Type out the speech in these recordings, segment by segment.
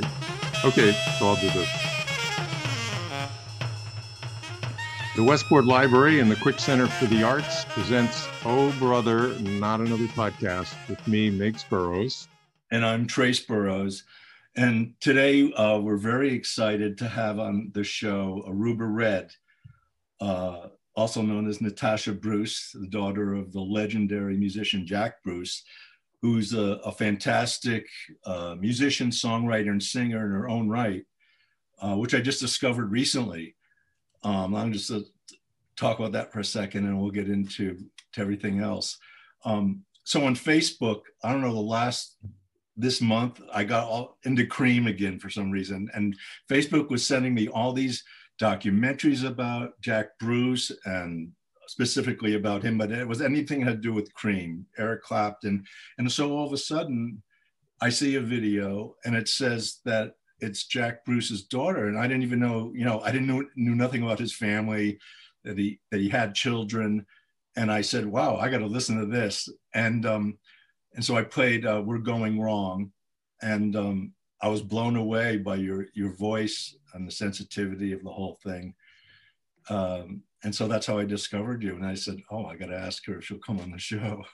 tight. Okay, so I'll do this. The Westport Library and the Quick Center for the Arts presents Oh Brother, Not Another Podcast with me, Miggs Burroughs. And I'm Trace Burroughs. And today we're very excited to have on the show Aruba Red, also known as Natasha Bruce, the daughter of the legendary musician Jack Bruce, who's a fantastic musician, songwriter, and singer in her own right, which I just discovered recently. I'm just to talk about that for a second, and we'll get into everything else. So on Facebook, I don't know, this month, I got all into Cream again for some reason, and Facebook was sending me all these documentaries about Jack Bruce and specifically about him, but it was anything that had to do with Cream, Eric Clapton. And so all of a sudden, I see a video and it says that it's Jack Bruce's daughter, and I didn't even know, I knew nothing about his family, that he had children, and I said, "Wow, I got to listen to this." And so I played "We're Going Wrong," and I was blown away by your voice and the sensitivity of the whole thing. And so that's how I discovered you. And I said, "Oh, I got to ask her if she'll come on the show."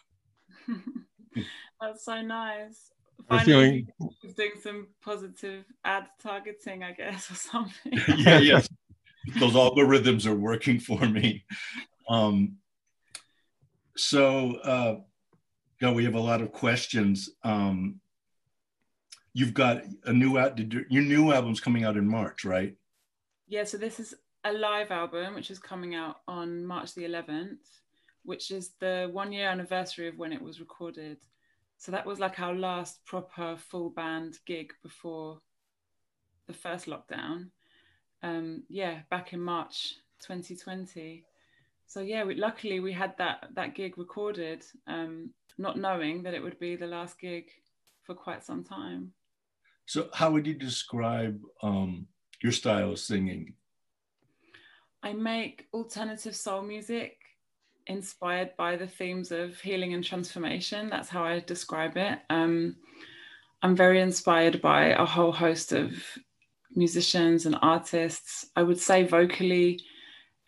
That's so nice. I'm Finally, doing some positive ad targeting, I guess, or something. Yes. Those algorithms are working for me. We have a lot of questions. You've got your new album's coming out in March, right? Yeah, so this is a live album, which is coming out on March the 11th, which is the 1-year anniversary of when it was recorded. So that was like our last proper full band gig before the first lockdown. Back in March 2020. So yeah, luckily we had that gig recorded, not knowing that it would be the last gig for quite some time. So how would you describe your style of singing? I make alternative soul music inspired by the themes of healing and transformation. That's how I describe it. I'm very inspired by a whole host of musicians and artists. I would say vocally,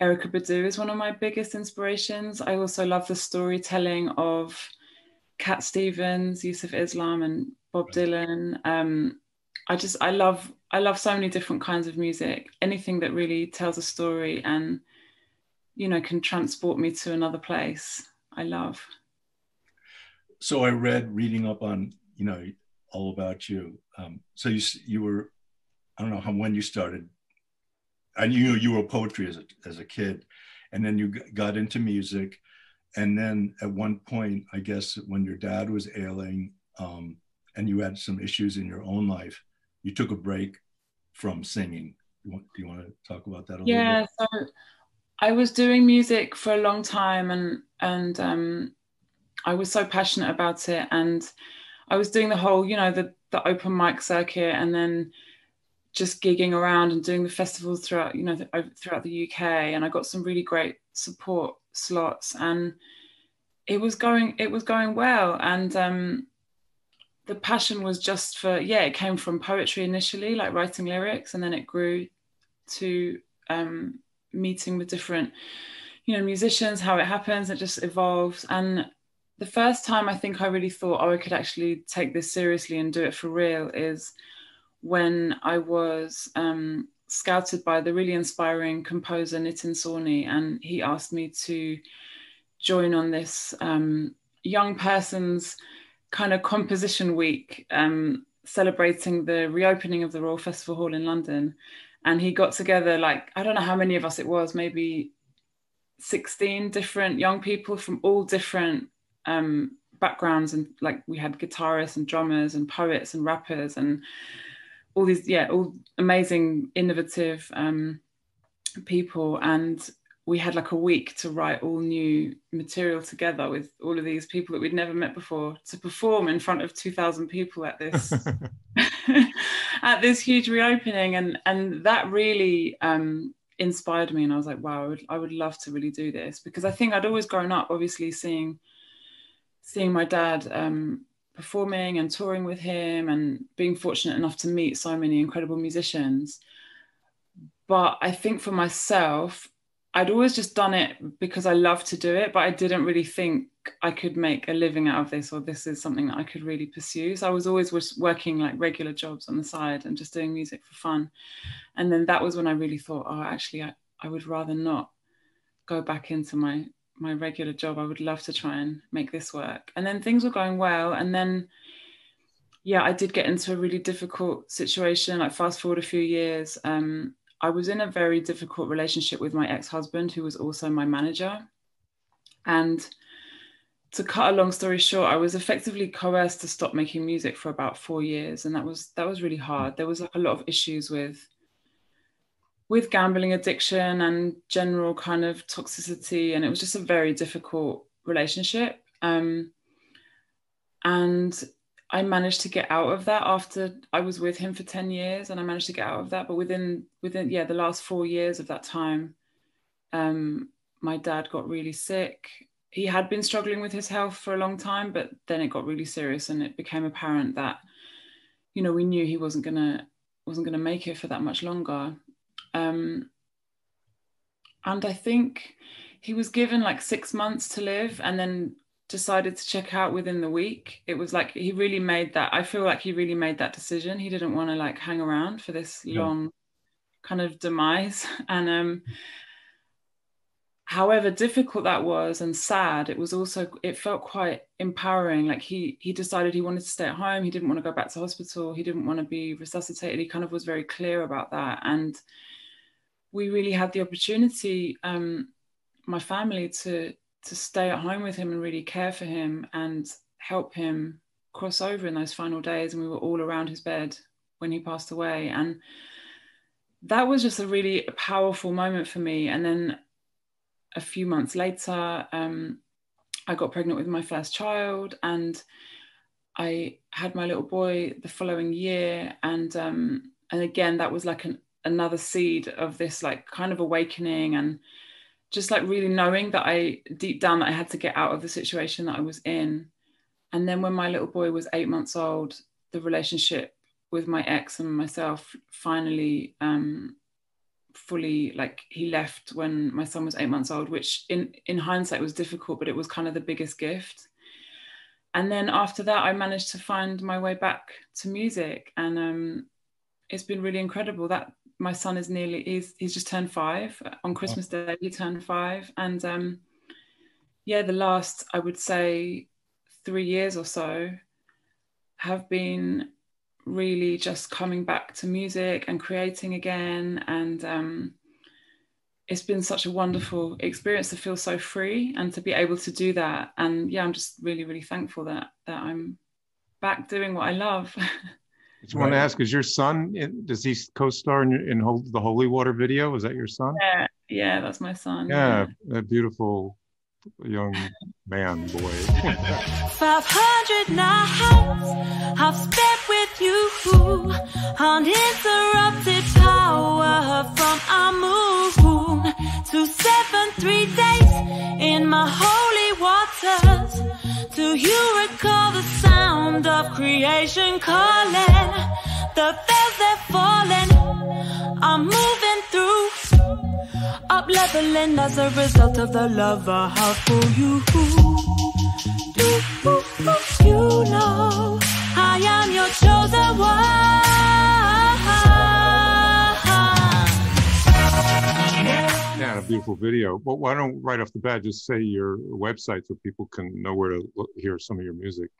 Erykah Badu is one of my biggest inspirations. I also love the storytelling of Cat Stevens, Yusuf Islam, and Bob Dylan. I love so many different kinds of music. Anything that really tells a story and can transport me to another place, I love. So I reading up on all about you. So you were, I don't know when you started. I knew you wrote poetry as a kid, and then you got into music, and then at one point, I guess when your dad was ailing, and you had some issues in your own life, you took a break from singing. Do you want to talk about that a little bit? Yeah, so I was doing music for a long time, and I was so passionate about it, and I was doing the whole, the open mic circuit, and then just gigging around and doing the festivals throughout the UK, and I got some really great support slots, and it was going well, and the passion was just for it came from poetry initially, like writing lyrics, and then it grew to meeting with different musicians. How it happens, it just evolves. And the first time I think I really thought, I could actually take this seriously and do it for real is when I was scouted by the really inspiring composer Nitin Sawhney, and he asked me to join on this young person's kind of composition week, celebrating the reopening of the Royal Festival Hall in London. And he got together, I don't know how many of us it was, maybe 16 different young people from all different backgrounds. And we had guitarists and drummers and poets and rappers and all these, all amazing, innovative people. And we had a week to write all new material together with all of these people that we'd never met before, to perform in front of 2,000 people at this at this huge reopening. And that really inspired me. And I was like, wow, I would love to really do this, because I think I'd always grown up, obviously, seeing my dad performing and touring with him and being fortunate enough to meet so many incredible musicians. But I think for myself, I'd always just done it because I love to do it, but I didn't really think I could make a living out of this, or this is something that I could really pursue. So I was always working like regular jobs on the side and just doing music for fun. And then that was when I really thought, oh, actually, I would rather not go back into my regular job. I would love to try and make this work. And then things were going well. And then, yeah, I did get into a really difficult situation. Like fast forward a few years, I was in a very difficult relationship with my ex-husband, who was also my manager. And to cut a long story short, I was effectively coerced to stop making music for about 4 years. And that was really hard. There was like a lot of issues with gambling addiction and general kind of toxicity. And it was just a very difficult relationship. And I managed to get out of that after I was with him for 10 years, and I managed to get out of that. But within the last 4 years of that time, my dad got really sick. He had been struggling with his health for a long time, but then it got really serious, and it became apparent that, you know, we knew he wasn't gonna make it for that much longer. And I think he was given like 6 months to live, and then decided to check out within the week. It was like he really made that. I feel like he really made that decision. He didn't want to like hang around for this long kind of demise. And however difficult that was and sad, it felt quite empowering. Like he decided he wanted to stay at home. He didn't want to go back to hospital. He didn't want to be resuscitated. He kind of was very clear about that. And we really had the opportunity, my family, to stay at home with him and really care for him and help him cross over in those final days. And we were all around his bed when he passed away. And that was just a really powerful moment for me. And then a few months later, I got pregnant with my first child, and I had my little boy the following year. And again, that was like another seed of this like kind of awakening, and just like really knowing that deep down that I had to get out of the situation that I was in. And then when my little boy was 8 months old, the relationship with my ex and myself finally fully, like, he left when my son was 8 months old, which in hindsight was difficult, but it was kind of the biggest gift. And then after that, I managed to find my way back to music. And it's been really incredible that my son is he's just turned 5. On Christmas Day, he turned 5. And the last, I would say, 3 years or so have been really just coming back to music and creating again. And it's been such a wonderful experience to feel so free and to be able to do that. And I'm just really, really thankful that I'm back doing what I love. I just want to ask, is your son, does he co-star in the Holy Water video? Is that your son? Yeah, that's my son. Yeah, that beautiful young man, boy. 500 nights I've spent with you, uninterrupted power from our moon to 7 days in my holy waters. Do you recall the sound of creation calling? The bells they're falling, I'm moving through, up leveling as a result of the love I have for you. You know I am your chosen one. Yeah, a beautiful video. But why don't, right off the bat, just say your website so people can know where to hear some of your music.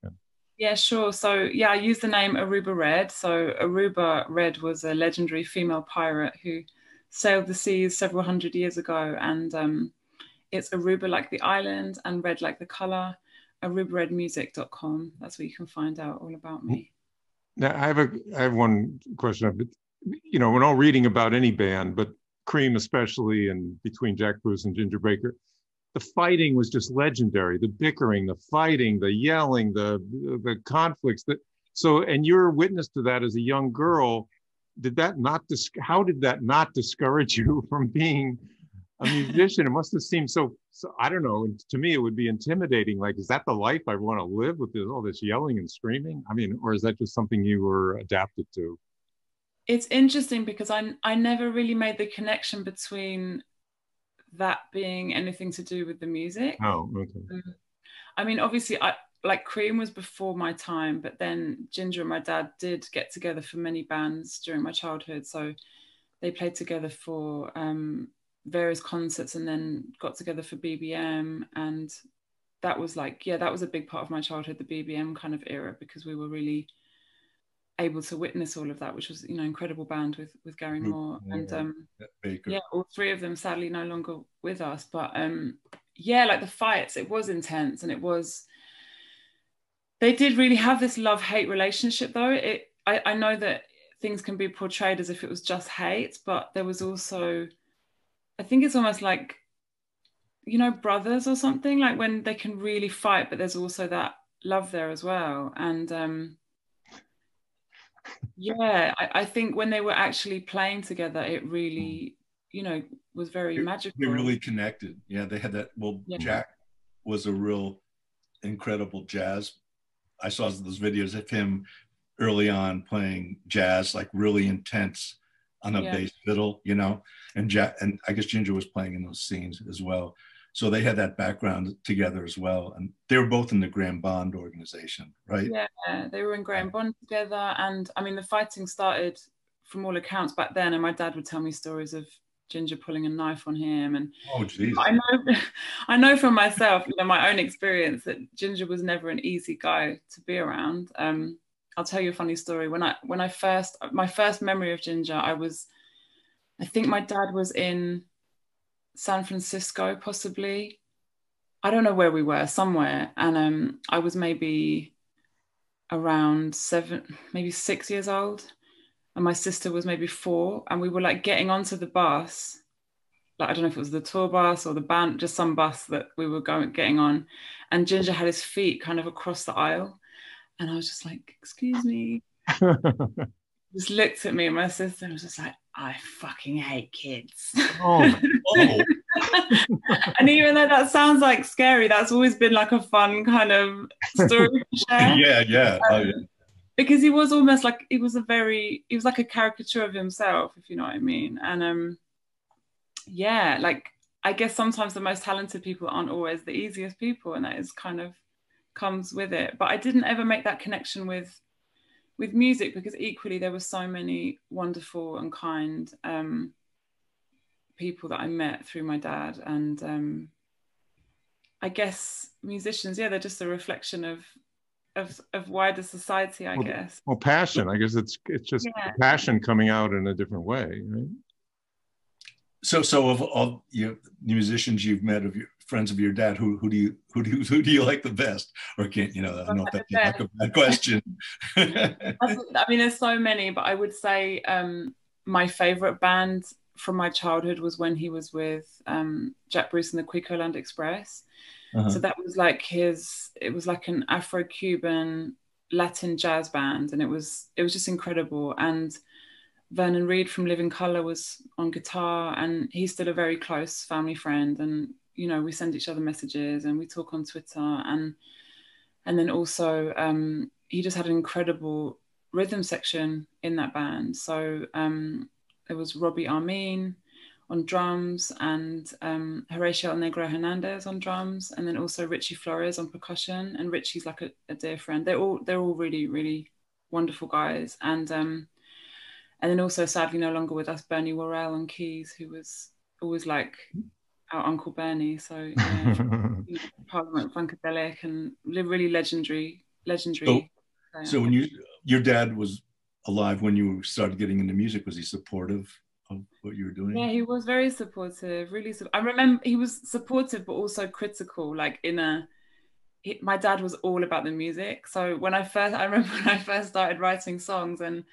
Yeah, sure. So I use the name Aruba Red. So Aruba Red was a legendary female pirate who sailed the seas several hundred years ago. And it's Aruba like the island and red like the color. ArubaRedmusic.com. That's where you can find out all about me. Now, I have one question. We're all reading about any band, but Cream especially, and between Jack Bruce and Ginger Baker, the fighting was just legendary. The bickering, the fighting, the yelling, the conflicts. And you're a witness to that as a young girl. How did that not discourage you from being a musician, it must have seemed so, I don't know, to me it would be intimidating. Like, is that the life I want to live with all this yelling and screaming? I mean, or is that just something you were adapted to? It's interesting because I never really made the connection between that being anything to do with the music. Oh, okay. I mean, obviously, like Cream was before my time, but then Ginger and my dad did get together for many bands during my childhood. So they played together for various concerts and then got together for BBM. And that was like, yeah, that was a big part of my childhood, the BBM kind of era, because we were really able to witness all of that, which was, you know, incredible band with Gary Moore and yeah, all three of them sadly no longer with us. But yeah, like the fights, it was intense, and they did really have this love-hate relationship though. I know that things can be portrayed as if it was just hate, but there was also, I think it's almost like, you know, brothers or something, like when they can really fight, but there's also that love there as well. And yeah, I think when they were actually playing together, it really, you know, was very magical. They really connected. Yeah, they had that. Well, yeah. Jack was a real incredible jazz. I saw those videos of him early on playing jazz, like really intense on a bass fiddle, you know, and I guess Ginger was playing in those scenes as well. So they had that background together as well. And they were both in the Graham Bond organization, right? Yeah, they were in Graham Bond together. And I mean, the fighting started from all accounts back then. And my dad would tell me stories of Ginger pulling a knife on him. And oh, geez. I know from myself, you know, my own experience, that Ginger was never an easy guy to be around. I'll tell you a funny story. My first memory of Ginger, I think my dad was in San Francisco, possibly. I don't know where we were, somewhere. And I was maybe around 6 years old. And my sister was maybe 4. And we were like getting onto the bus. Like, I don't know if it was the tour bus or the band, just some bus that we were getting on. And Ginger had his feet kind of across the aisle. And I was just like, excuse me. Just looked at me and my sister and was just like, I fucking hate kids. Oh. And even though that sounds like scary, that's always been like a fun kind of story to share. Yeah. Because he was almost like, he was like a caricature of himself, if you know what I mean. And yeah, like, I guess sometimes the most talented people aren't always the easiest people, and that is kind of comes with it. But I didn't ever make that connection with music, because equally there were so many wonderful and kind people that I met through my dad. And I guess musicians, yeah, they're just a reflection of wider society, I guess. Well, passion, I guess it's just passion coming out in a different way, right? So of all your musicians you've met, of your friends of your dad, who do you like the best? Or can't, you know, I don't know if that's like a bad question. I mean, there's so many, but I would say my favorite band from my childhood was when he was with Jack Bruce and the Quicoland Express. So that was like it was like an Afro-Cuban Latin jazz band, and it was just incredible. And Vernon Reid from Living Colour was on guitar, and he's still a very close family friend. And, you know, we send each other messages and we talk on Twitter. And then also he just had an incredible rhythm section in that band. So there was Robbie Armin on drums, and Horatio El Negro Hernandez on drums, and then also Richie Flores on percussion. And Richie's like a dear friend. They're all really, really wonderful guys. And then also, sadly, no longer with us, Bernie Worrell on keys, who was always like our Uncle Bernie. So yeah, Parliament Funkadelic, and really legendary. So when your dad was alive when you started getting into music, was he supportive of what you were doing? Yeah, he was very supportive. Really, I remember he was supportive, but also critical. Like my dad was all about the music. So I remember when I first started writing songs, and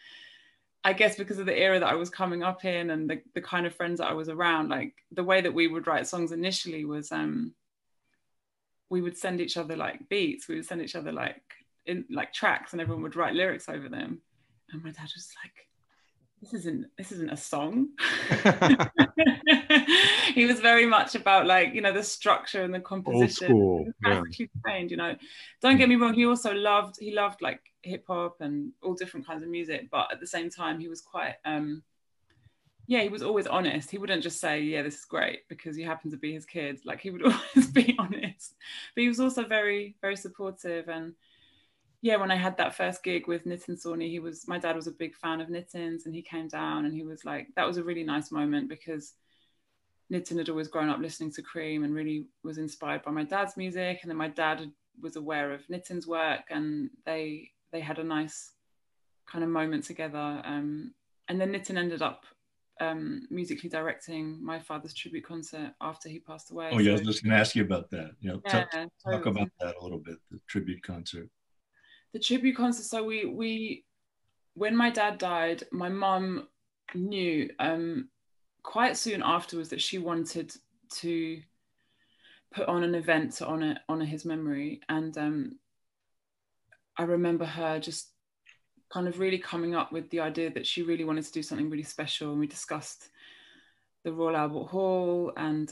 I guess because of the era that I was coming up in and the kind of friends that I was around, like the way that we would write songs initially was we would send each other like beats, we would send each other like tracks, and everyone would write lyrics over them. And my dad was like, this isn't a song. He was very much about, like, you know, the structure and the composition. Old school. He was classically trained, you know. Don't get me wrong, he loved like hip hop and all different kinds of music, but at the same time he was quite he was always honest. He wouldn't just say, yeah, this is great because you happen to be his kid. Like, he would always be honest. But he was also very, very supportive. And yeah, when I had that first gig with Nitin Sawhney, my dad was a big fan of Nitin's, and he came down and he was like, that was a really nice moment because Nitin had always grown up listening to Cream and really was inspired by my dad's music. And then my dad was aware of Nitin's work, and they had a nice kind of moment together. And then Nitin ended up musically directing my father's tribute concert after he passed away. Oh yeah, I was just going to ask you about that. Talk so about that a little bit, the tribute concert. The tribute concert, so we when my dad died, my mum knew quite soon afterwards that she wanted to put on an event to honor his memory. And I remember her just kind of really coming up with the idea that she really wanted to do something really special. And we discussed the Royal Albert Hall and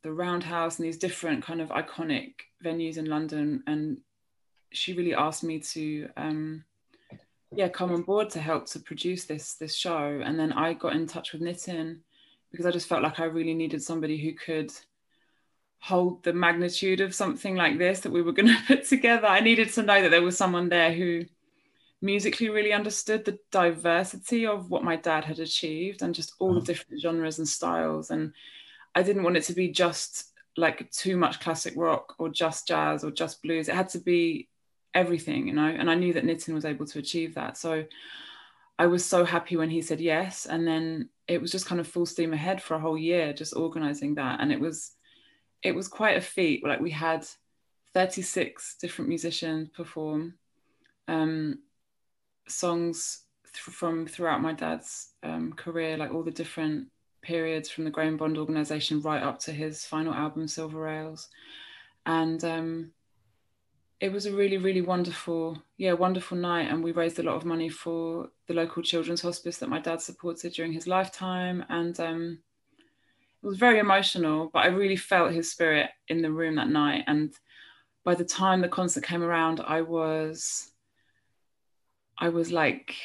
the Roundhouse and these different kind of iconic venues in London. And she really asked me to come on board to help to produce this show. And then I got in touch with Nitin because I just felt like I really needed somebody who could hold the magnitude of something like this that we were going to put together. I needed to know that there was someone there who musically really understood the diversity of what my dad had achieved and just all the different genres and styles. And I didn't want it to be just like too much classic rock or just jazz or just blues. It had to be everything, you know, and I knew that Nitin was able to achieve that. So I was so happy when he said yes. And then it was just kind of full steam ahead for a whole year, just organizing that. And it was quite a feat. Like, we had 36 different musicians perform songs from throughout my dad's career, like all the different periods from the Graham Bond organization right up to his final album, Silver Rails. And it was a really, really wonderful night. And we raised a lot of money for the local children's hospice that my dad supported during his lifetime. And it was very emotional, but I really felt his spirit in the room that night. And by the time the concert came around, I was like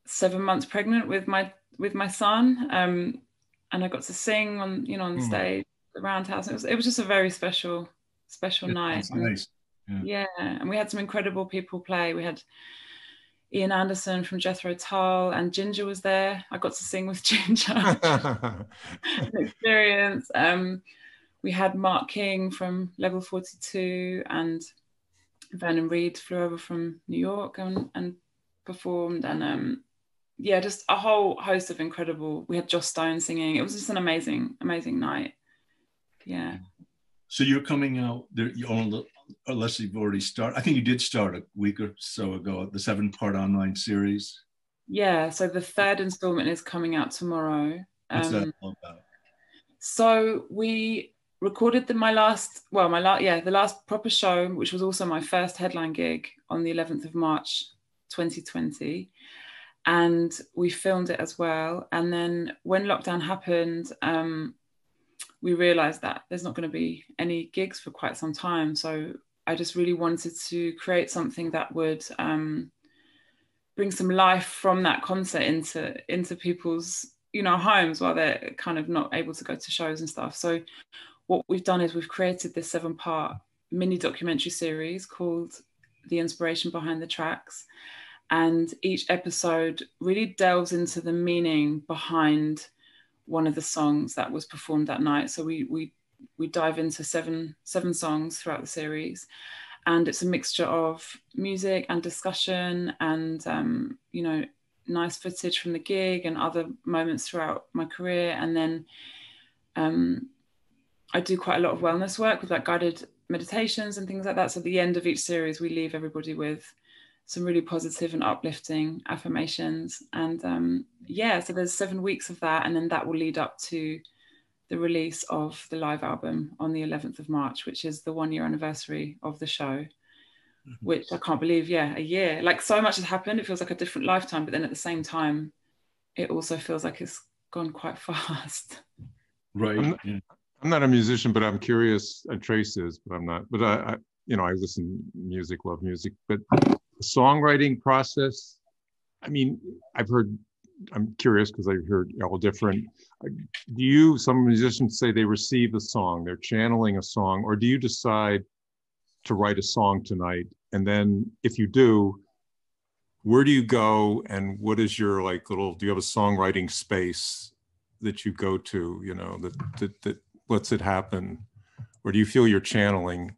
7 months pregnant with my son, and I got to sing on the stage, the Roundhouse. It was just a very special night. Nice. Yeah, and we had some incredible people play. We had Ian Anderson from Jethro Tull, and Ginger was there. I got to sing with Ginger. An experience. We had Mark King from Level 42, and Vernon Reid flew over from New York and performed. And just a whole host of incredible. We had Joss Stone singing. It was just an amazing night. Yeah. So you're coming out there, unless you've already started. I think you did start a week or so ago, the 7-part online series. Yeah, so the 3rd installment is coming out tomorrow. What's that all about? So we recorded the last proper show, which was also my first headline gig, on the 11th of March 2020. And we filmed it as well. And then when lockdown happened, we realized that there's not going to be any gigs for quite some time. So I just really wanted to create something that would bring some life from that concert into people's, homes while they're kind of not able to go to shows and stuff. So what we've done is we've created this 7-part mini documentary series called The Inspiration Behind the Tracks. And each episode really delves into the meaning behind one of the songs that was performed that night. So we dive into seven songs throughout the series, and it's a mixture of music and discussion and nice footage from the gig and other moments throughout my career. And then I do quite a lot of wellness work with like guided meditations and things like that. So at the end of each series, we leave everybody with some really positive and uplifting affirmations. And so there's 7 weeks of that. And then that will lead up to the release of the live album on the 11th of March, which is the 1-year anniversary of the show, which I can't believe, a year. Like, so much has happened. It feels like a different lifetime, but then at the same time, it also feels like it's gone quite fast. Right. I'm not a musician, but I'm curious. Trace is, but I'm not. But I listen to music, love music. But the songwriting process, I mean, I'm curious because I've heard all different. Some musicians say they receive the song, they're channeling a song, or do you decide to write a song tonight? And then if you do, where do you go, and what is your do you have a songwriting space that you go to, that lets it happen? Or do you feel you're channeling?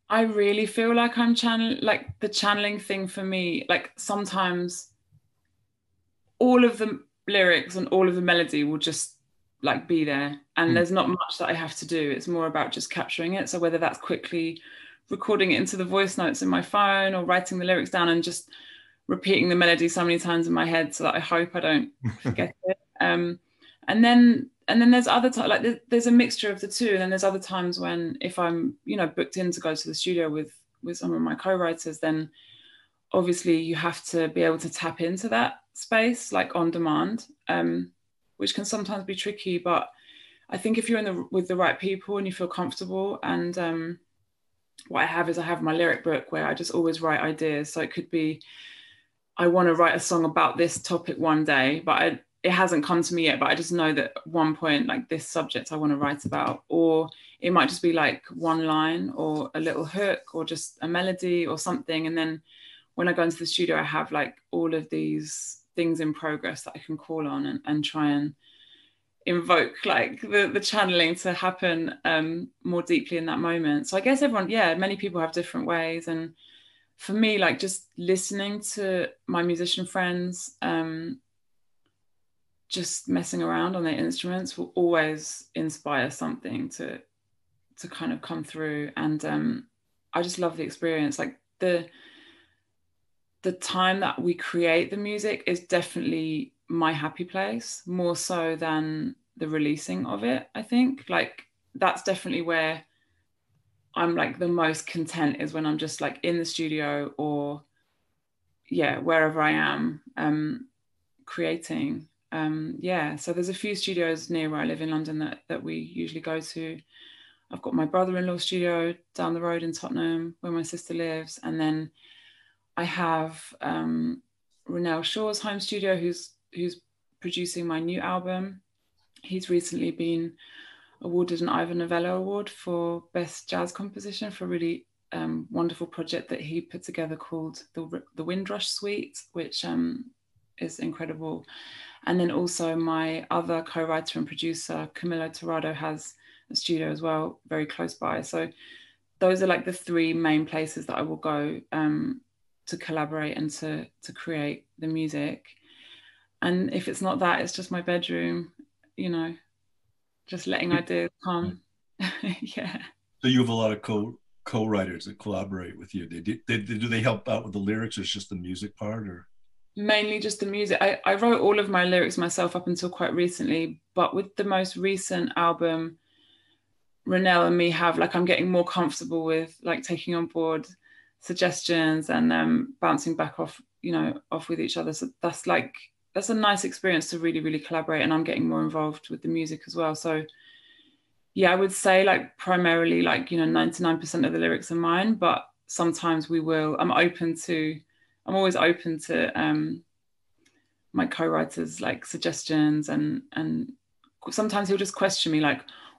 I really feel like I'm the channeling thing for me, sometimes all of the lyrics and all of the melody will just be there, and there's not much that I have to do. It's more about just capturing it. So whether that's quickly recording it into the voice notes in my phone, or writing the lyrics down and just repeating the melody so many times in my head so that I hope I don't forget it. And then there's other times, there's a mixture of the two. And then there's other times when, if I'm, booked in to go to the studio with some of my co-writers, then obviously you have to be able to tap into that space, on demand, which can sometimes be tricky. But I think if you're with the right people and you feel comfortable, and what I have my lyric book where I just always write ideas. So it could be, I want to write a song about this topic one day, but it hasn't come to me yet, but I just know that at one point, this subject I want to write about, or it might just be one line or a little hook or just a melody or something. And then when I go into the studio, I have all of these things in progress that I can call on and try and invoke the channeling to happen more deeply in that moment. So I guess many people have different ways. And for me, just listening to my musician friends, just messing around on their instruments will always inspire something to kind of come through. And I just love the experience. The time that we create the music is definitely my happy place, more so than the releasing of it. I think that's definitely where I'm the most content, is when I'm just in the studio, or wherever I am creating. So there's a few studios near where I live in London that we usually go to. I've got my brother-in-law studio down the road in Tottenham where my sister lives, and then I have Ronell Shaw's home studio, who's producing my new album. He's recently been awarded an Ivor Novello Award for Best Jazz Composition for a really wonderful project that he put together called the Windrush Suite, which is incredible. And then also my other co-writer and producer, Camilo Torrado, has a studio as well, very close by. So those are the three main places that I will go to collaborate and to create the music. And if it's not that, it's just my bedroom, just letting ideas come. Yeah. So you have a lot of co-writers that collaborate with you. Do they help out with the lyrics, or it's just the music part, or? Mainly just the music. I wrote all of my lyrics myself up until quite recently, but with the most recent album, Ronell and me have I'm getting more comfortable with taking on board suggestions and bouncing back off with each other. So that's a nice experience to really, really collaborate, and I'm getting more involved with the music as well. So yeah, I would say primarily 99% of the lyrics are mine, but sometimes I'm always open to my co-writers suggestions, and sometimes he'll just question me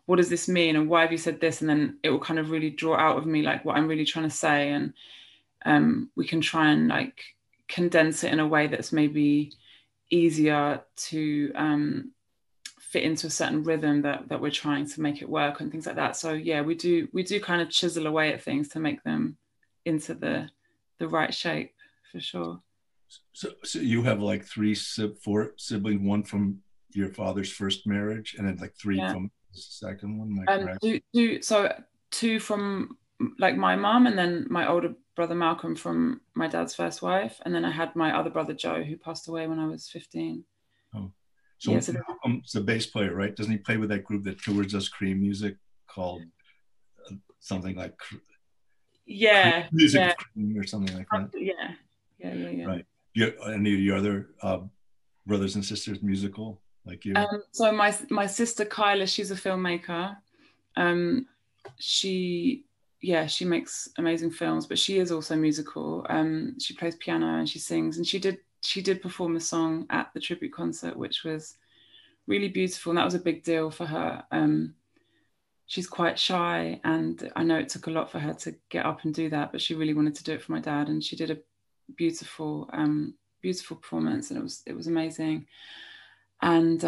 what does this mean, and why have you said this? And then it will kind of really draw out of me what I'm really trying to say, and we can try and condense it in a way that's maybe easier to fit into a certain rhythm that we're trying to make it work, and things like that. So yeah, we do kind of chisel away at things to make them into the right shape, for sure. So you have four siblings, one from your father's first marriage, and then three from the second one. Am I correct? So two from my mom, and then my older brother Malcolm from my dad's first wife, and then I had my other brother Joe, who passed away when I was 15. Oh, so yeah, Malcolm's the bass player, right? Doesn't he play with that group that tours us Cream music called something like? Music of Cream or something like that. Yeah. Right. Any of your other brothers and sisters musical? like you? So my sister Kyla, she's a filmmaker. She makes amazing films, but she is also musical. She plays piano and she sings, and she did perform a song at the tribute concert, which was really beautiful, and that was a big deal for her. She's quite shy, and I know it took a lot for her to get up and do that, but she really wanted to do it for my dad, and she did a beautiful performance, and it was amazing. And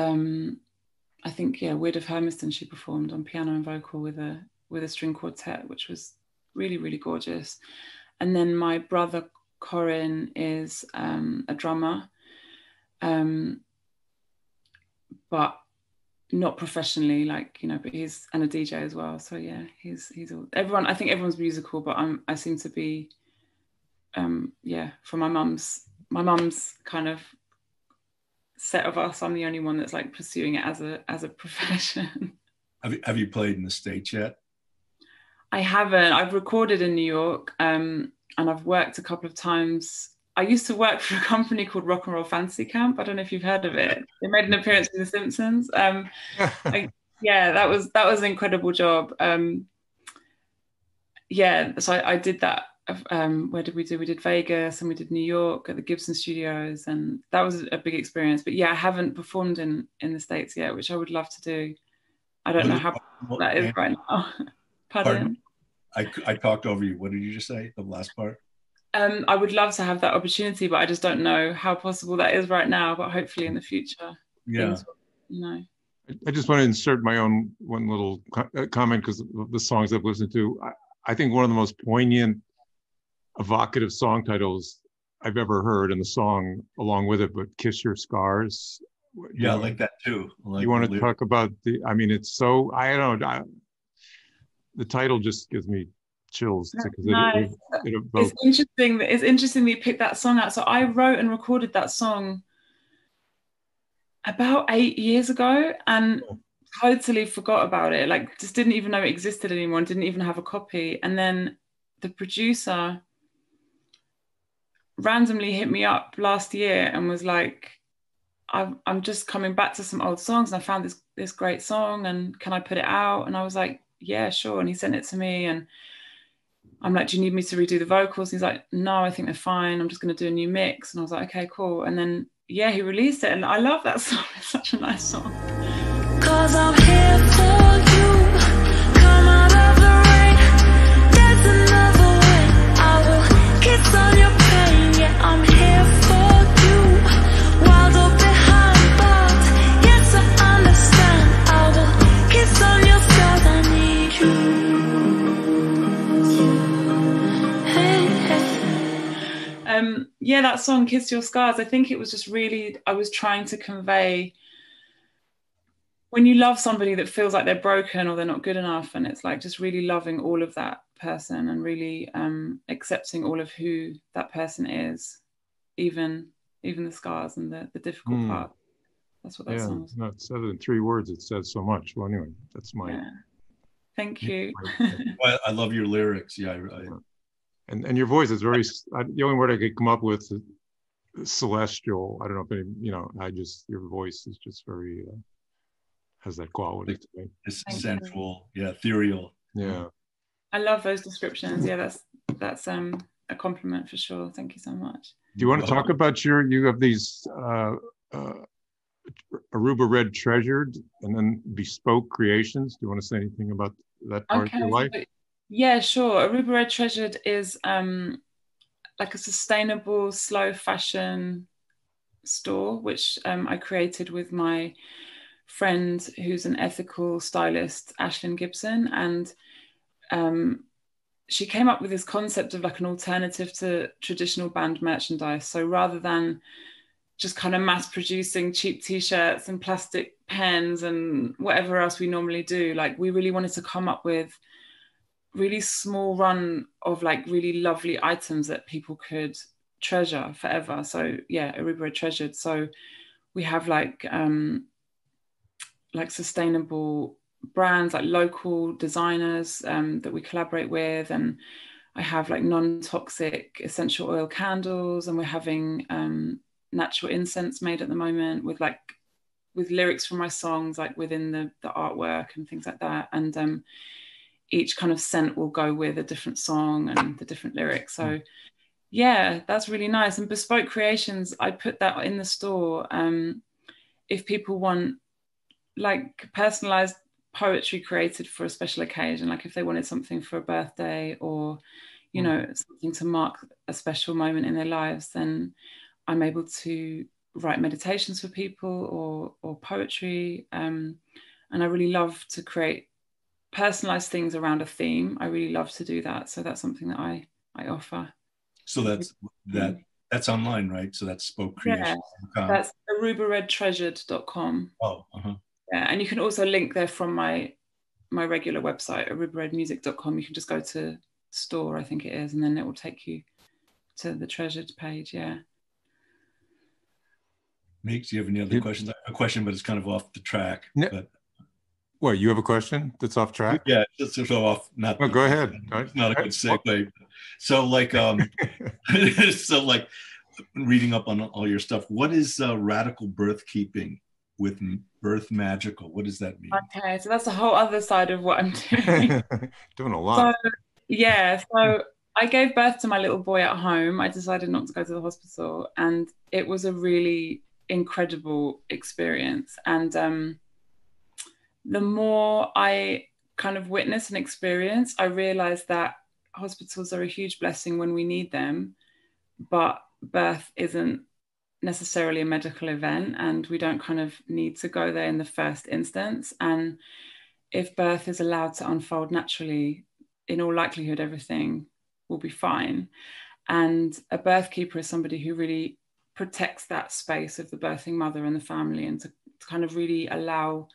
I think Weird of Hermiston, she performed on piano and vocal with a string quartet, which was really, really gorgeous. And then my brother Corin is a drummer, but not professionally, but he's and a DJ as well. So yeah, he's all, everyone. I think everyone's musical, but I seem to be, for my mum's kind of set of us, I'm the only one that's like pursuing it as a profession. Have you played in the States yet? I haven't. I've recorded in New York, and I've worked a couple of times. I used to work for a company called Rock and Roll Fantasy Camp. I don't know if you've heard of it. They made an appearance in The Simpsons. That was an incredible job. So I did that. Where did we do? We did Vegas and we did New York at the Gibson Studios, and that was a big experience. But yeah, I haven't performed in the States yet, which I would love to do. I don't know how that is right now. Pardon? I talked over you. What did you just say? The last part? I would love to have that opportunity, but I just don't know how possible that is right now. But hopefully in the future, I just want to insert my own one little comment because of the songs I've listened to. I think one of the most poignant, evocative song titles I've ever heard, and the song along with it, but "Kiss Your Scars." I like that too. You want to talk about it's so, I don't know. The title just gives me chills because nice. it evokes. It's interesting that you picked that song out. So I wrote and recorded that song about 8 years ago and totally forgot about it. Like, just didn't even know it existed anymore, and didn't even have a copy. And then the producer randomly hit me up last year and was like, I'm just coming back to some old songs, and I found this great song, and can I put it out? And I was like, yeah, sure. And he sent it to me, and I'm like, do you need me to redo the vocals? And he's like, no, I think they're fine. I'm just going to do a new mix. And I was like, okay, cool. And then, he released it. And I love that song. It's such a nice song. 'Cause I'm here for you. Come out of the rain. There's another way. I will kiss on your pain. Yeah, I'm here for you. Wild or behind bars. Yes, I understand. I will kiss on your scars. I need you. That song "Kiss Your Scars," I think it was just really, I was trying to convey, when you love somebody that feels like they're broken or they're not good enough, and it's like just really loving all of that person and really accepting all of who that person is, even the scars and the difficult part. That's what that song was. Not said in 3 words, it says so much. Well, anyway, that's my thank you. Well, I love your lyrics. And your voice is very, the only word I could come up with is celestial. I don't know if any, your voice is just very, has that quality to me. It's sensual, ethereal. Yeah. I love those descriptions. Yeah, that's a compliment for sure. Thank you so much. Do you want to talk about you have these Aruba Red Treasured and then Bespoke Creations? Do you want to say anything about that part of your life? Yeah, sure. Aruba Red Treasured is like a sustainable, slow fashion store, which I created with my friend who's an ethical stylist, Ashlyn Gibson. And she came up with this concept of like an alternative to traditional band merchandise. So rather than just kind of mass producing cheap t-shirts and plastic pens and whatever else we normally do, like we really wanted to come up with really small run of like really lovely items that people could treasure forever. So Aruba Red Treasured. So we have like sustainable brands, like local designers that we collaborate with, and I have like non-toxic essential oil candles, and we're having natural incense made at the moment with with lyrics from my songs, like within the artwork and things like that. And each kind of scent will go with a different song and the different lyrics. So yeah, that's really nice. And bespoke creations, I put that in the store. If people want like personalized poetry created for a special occasion, like if they wanted something for a birthday or, you know, something to mark a special moment in their lives, then I'm able to write meditations for people or poetry. And I really love to create personalized things around a theme. I really love to do that. So that's something that I offer. So that's online, right? So that's Spoke Creations. Yeah, that's arubaredtreasured.com. Oh, yeah, and you can also link there from my regular website, arubaredmusic.com. You can just go to store, I think it is, and then it will take you to the treasured page. Yeah. Miggs, do you have any other questions? I have a question, but it's kind of off the track. No. But what, you have a question that's off track? Yeah, just so off. Not. Oh, go ahead. It's not a good segue. So like, so like, reading up on all your stuff. What is radical birth keeping with Birth Magical? What does that mean? Okay, so that's a whole other side of what I'm doing. Doing a lot. So, yeah, so I gave birth to my little boy at home. I decided not to go to the hospital, and it was a really incredible experience. And the more I kind of witness and experience, I realized that hospitals are a huge blessing when we need them, but birth isn't necessarily a medical event, and we don't kind of need to go there in the first instance. And if birth is allowed to unfold naturally, in all likelihood, everything will be fine. And a birth keeper is somebody who really protects that space of the birthing mother and the family, and to kind of really allow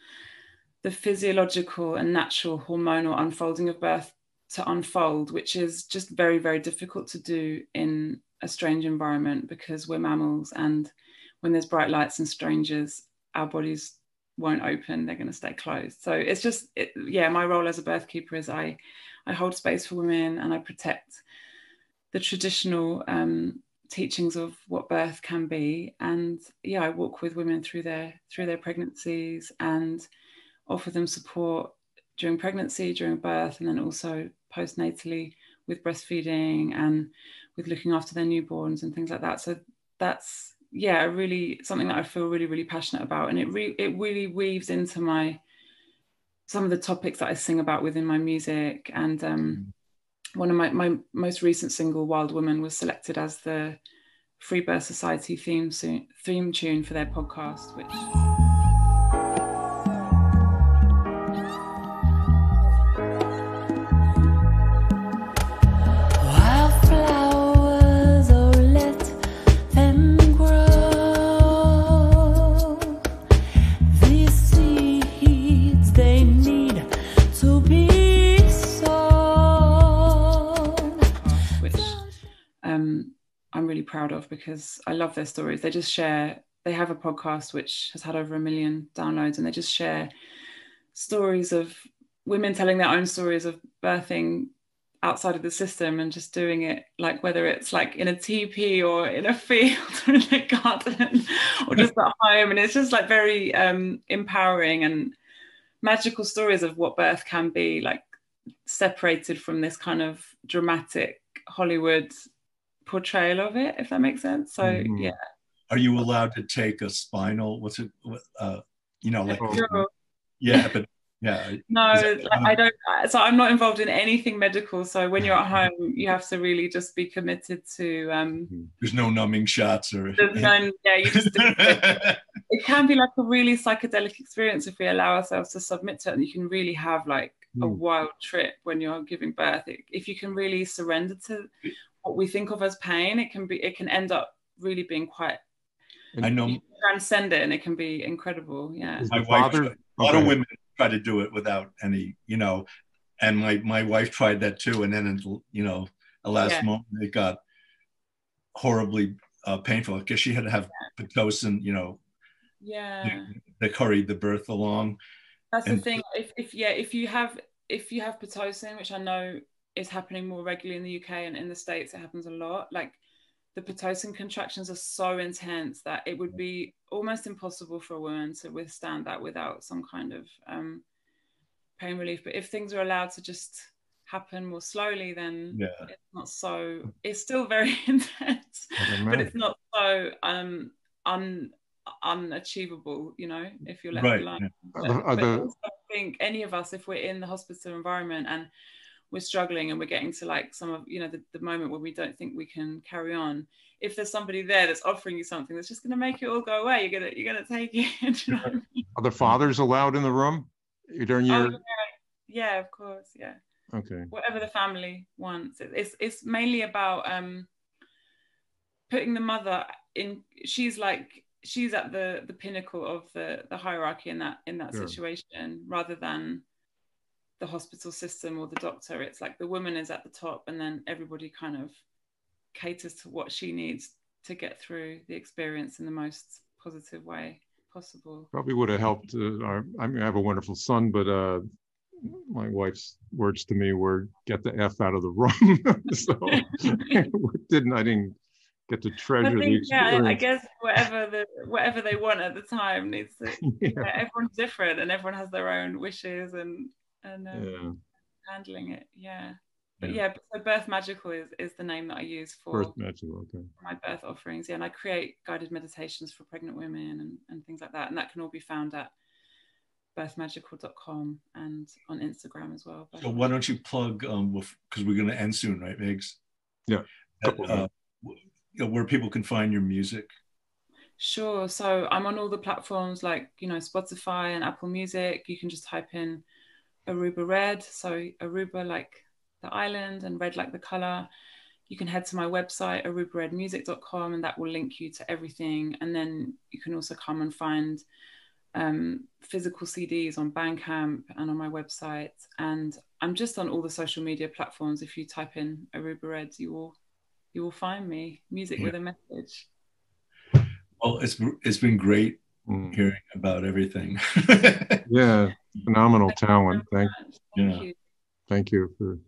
the physiological and natural hormonal unfolding of birth to unfold, which is just very, very difficult to do in a strange environment, because we're mammals, and when there's bright lights and strangers, our bodies won't open, they're going to stay closed. So it's just, my role as a birth keeper is I hold space for women, and I protect the traditional teachings of what birth can be. And I walk with women through their pregnancies and offer them support during pregnancy, during birth, and then also postnatally with breastfeeding and with looking after their newborns and things like that. So that's really something that I feel really, really passionate about, and it really weaves into some of the topics that I sing about within my music. And one of my most recent single, Wild Woman, was selected as the Free Birth Society theme tune for their podcast, which I'm really proud of, because I love their stories. They have a podcast which has had over 1 million downloads, and they just share stories of women telling their own stories of birthing outside of the system, and just doing it, like whether it's like in a teepee or in a field or in a garden or just at home. And it's just like very empowering and magical stories of what birth can be, like separated from this kind of dramatic Hollywood portrayal of it, if that makes sense. So Are you allowed to take a spinal? What's it? Like sure. But no, I don't. So I'm not involved in anything medical. So when you're at home, you have to really just be committed to. There's no numbing shots or. There's none. Yeah, you just do it. It can be like a really psychedelic experience if we allow ourselves to submit to it, and you can really have like a wild trip when you're giving birth. If you can really surrender to what we think of as pain, it can end up really being quite. I know. You transcend it, and it can be incredible. Yeah. My wife, a lot of women try to do it without any, and my wife tried that too, and then the last moment it got horribly painful, because she had to have Pitocin, that hurried the birth along. That's the thing. If you have Pitocin, which I know is happening more regularly in the UK, and in the States it happens a lot, like the Pitocin contractions are so intense that it would be almost impossible for a woman to withstand that without some kind of pain relief. But if things are allowed to just happen more slowly, then it's not so, it's still very intense, but it's not so unachievable, you know, if you're left alone. But I also think any of us, if we're in the hospital environment and we're struggling and we're getting to like some of, you know, the moment where we don't think we can carry on, if there's somebody there that's offering you something that's just going to make it all go away, you're gonna take it. You know what I mean? Are the fathers allowed in the room during your? Yeah, of course, yeah. Okay. Whatever the family wants. It's mainly about putting the mother in. She's at the pinnacle of the hierarchy in that situation, rather than the hospital system or the doctor. It's like the woman is at the top, and then everybody kind of caters to what she needs to get through the experience in the most positive way possible. Probably would have helped. I mean, I have a wonderful son, but my wife's words to me were "get the F out of the room." So I didn't get to treasure the experience. Yeah, I guess whatever they want at the time needs to. Everyone's different, and everyone has their own wishes and handling it. Yeah. But so Birth Magical is the name that I use for Birth Magical, okay. My birth offerings. Yeah, and I create guided meditations for pregnant women and things like that. And that can all be found at birthmagical.com and on Instagram as well. So why don't you plug, because we're going to end soon, right, Miggs? Yeah. Where people can find your music. Sure. So I'm on all the platforms like, you know, Spotify and Apple Music. You can just type in Aruba Red. So Aruba like the island and red like the color. You can head to my website, arubaredmusic.com, and that will link you to everything. And then you can also come and find physical CDs on Bandcamp and on my website. And I'm just on all the social media platforms. If you type in Aruba Red, you will find me. Music with a message. Well, it's been great hearing about everything. Yeah, phenomenal talent. Thank you. Thank you for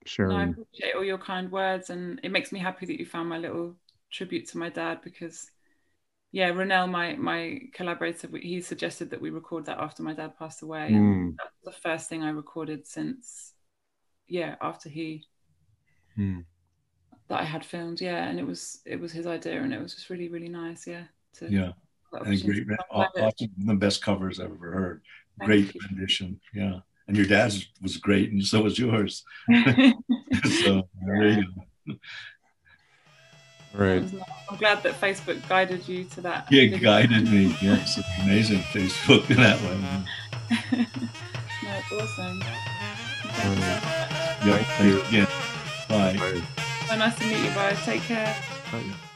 sharing. No, I appreciate all your kind words, and it makes me happy that you found my little tribute to my dad, because Ronell, my collaborator, he suggested that we record that after my dad passed away, and that's the first thing I recorded since after he that I had filmed, and it was his idea, and it was just really, really nice, and great, awesome, the best covers I've ever heard. Great rendition, and your dad's was great, and so was yours. So there you go. Right. I'm glad that Facebook guided you to that. Yeah, it guided me. Yes, it's amazing, Facebook in that way. No, it's awesome. Thank you again. Bye. So nice to meet you guys. Take care. Bye.